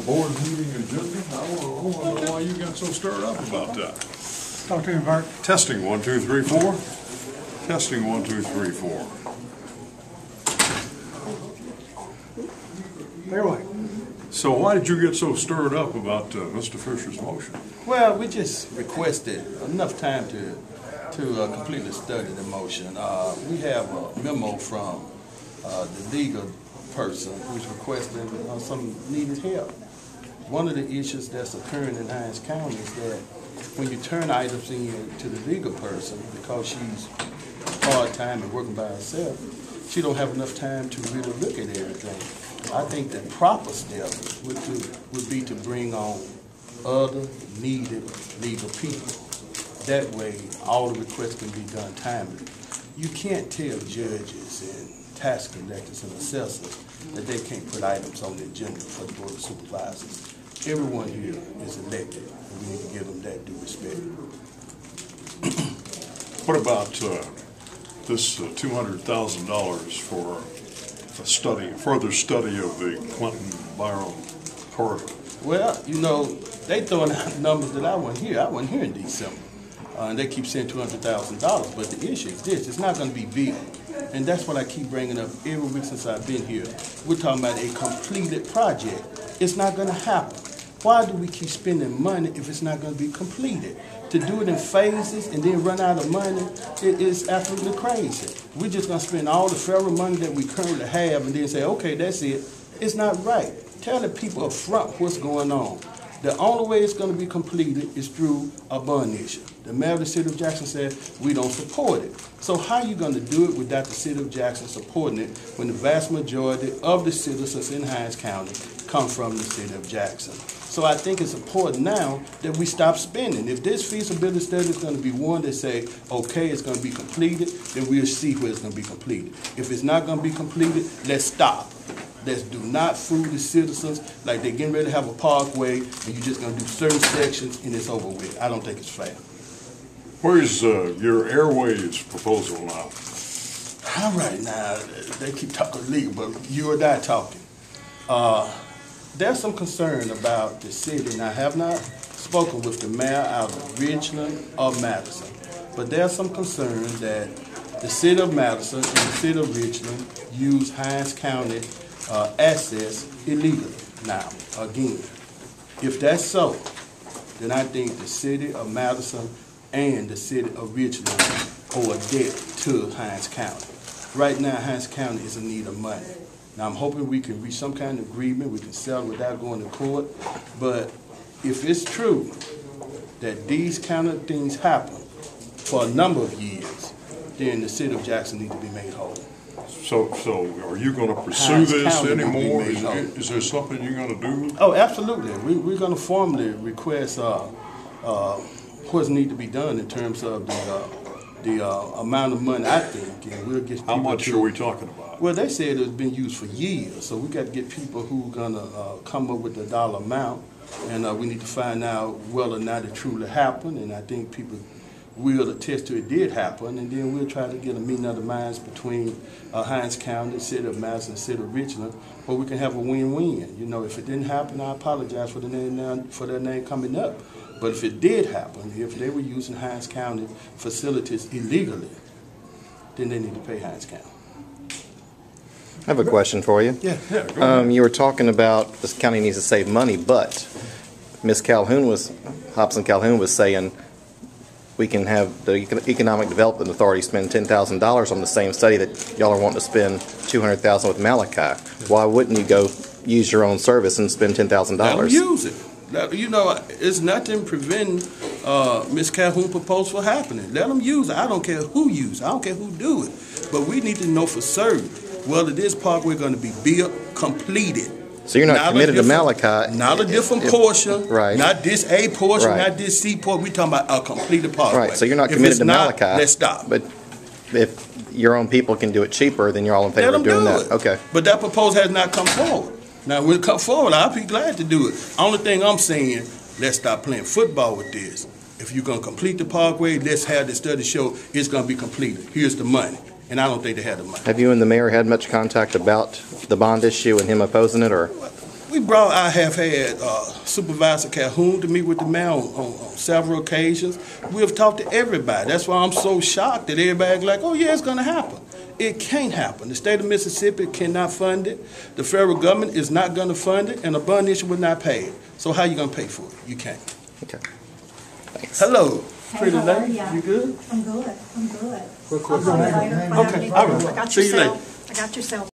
board meeting agenda. I want to know why you got so stirred up about that. Talk to him, Bart. Testing 1, 2, 3, 4. Testing 1, 2, 3, 4. Clear away. So why did you get so stirred up about Mr. Fisher's motion? Well, we just requested enough time to completely study the motion. We have a memo from the legal person who's requesting some needed help. One of the issues that's occurring in Hinds County is that when you turn items in to the legal person, because she's part-time and working by herself, she don't have enough time to really look at everything. I think the proper step would be to bring on other needed legal people. That way, all the requests can be done timely. You can't tell judges and tax collectors and assessors that they can't put items on the agenda for the Board of Supervisors. Everyone here is elected, and we need to give them that due respect. What about this $200,000 for a study, further study of the Clinton-Byron corridor? Well, you know, they throwing out numbers that I wasn't here. I wasn't here in December. And they keep saying $200,000, but the issue is this: it's not going to be big. And that's what I keep bringing up every week since I've been here. We're talking about a completed project. It's not going to happen. Why do we keep spending money if it's not going to be completed? To do it in phases and then run out of money, it is absolutely crazy. We're just going to spend all the federal money that we currently have and then say, okay, that's it. It's not right. Tell the people up front what's going on. The only way it's going to be completed is through a bond issue. The mayor of the city of Jackson said we don't support it. So how are you going to do it without the city of Jackson supporting it when the vast majority of the citizens in Hinds County come from the city of Jackson? So I think it's important now that we stop spending. If this feasibility study is going to be one that say, okay, it's going to be completed, then we'll see where it's going to be completed. If it's not going to be completed, let's stop. Let's do not fool the citizens like they're getting ready to have a parkway and you're just going to do certain sections and it's over with. I don't think it's fair. Where's your airways proposal now? All right, now, they keep talking legal, but you and I talking. There's some concern about the city, and I have not spoken with the mayor out of Richland or Madison, but there's some concern that the city of Madison and the city of Richland use Hinds County assets illegally. Now, again, if that's so, then I think the city of Madison and the city of Richland owe a debt to Hinds County. Right now, Hinds County is in need of money. Now, I'm hoping we can reach some kind of agreement, we can settle without going to court, but if it's true that these kind of things happen for a number of years, then the city of Jackson needs to be made whole. So are you going to pursue this anymore? Is there something you're going to do? Oh, absolutely. We're going to formally request what's need to be done in terms of the amount of money, I think, and we'll get people. How much are we talking about? Well, they said it's been used for years, so we got to get people who are going to come up with the dollar amount, and we need to find out whether or not it truly happened, and I think people will attest to it did happen, and then we'll try to get a meeting of the minds between Hinds County, city of Madison, and city of Richland, where we can have a win-win. You know, if it didn't happen, I apologize for their name coming up. But if it did happen, if they were using Hinds County facilities illegally, then they need to pay Hinds County. I have a question for you. Yeah. Go ahead. You were talking about this county needs to save money, but Hobson Calhoun was saying we can have the Economic Development Authority spend $10,000 on the same study that y'all are wanting to spend $200,000 with Malachi. Why wouldn't you go use your own service and spend $10,000? Let them use it. You know, it's nothing preventing Ms. Calhoun's proposal from happening. Let them use it. I don't care who use it. I don't care who do it. But we need to know for certain whether this parkway going to be built, completed. So you're not committed to Malachi. Not a different portion. Right. Not this A portion, right. Not this C portion. We're talking about a completed parkway. Right. So you're not committed to Malachi. Let's stop. But if your own people can do it cheaper, then you're all in favor of doing that. Okay. But that proposal has not come forward. Now, when it comes forward, I'll be glad to do it. Only thing I'm saying, let's stop playing football with this. If you're going to complete the parkway, let's have the study show it's going to be completed. Here's the money. And I don't think they had the money. Have you and the mayor had much contact about the bond issue and him opposing it, or? I have had Supervisor Calhoun to meet with the mayor on several occasions. We have talked to everybody. That's why I'm so shocked that everybody's like, oh yeah, it's gonna happen. It can't happen. The state of Mississippi cannot fund it. The federal government is not gonna fund it, and the bond issue will not pay it. So how you gonna pay for it? You can't. Okay. Thanks. Hello. Hey, Pretty how are lady, ya? you good? I'm good. I'm good. Quick, quick. I'll call you later if I have Okay, any- all right. I got See your you later. cell. I got your cell.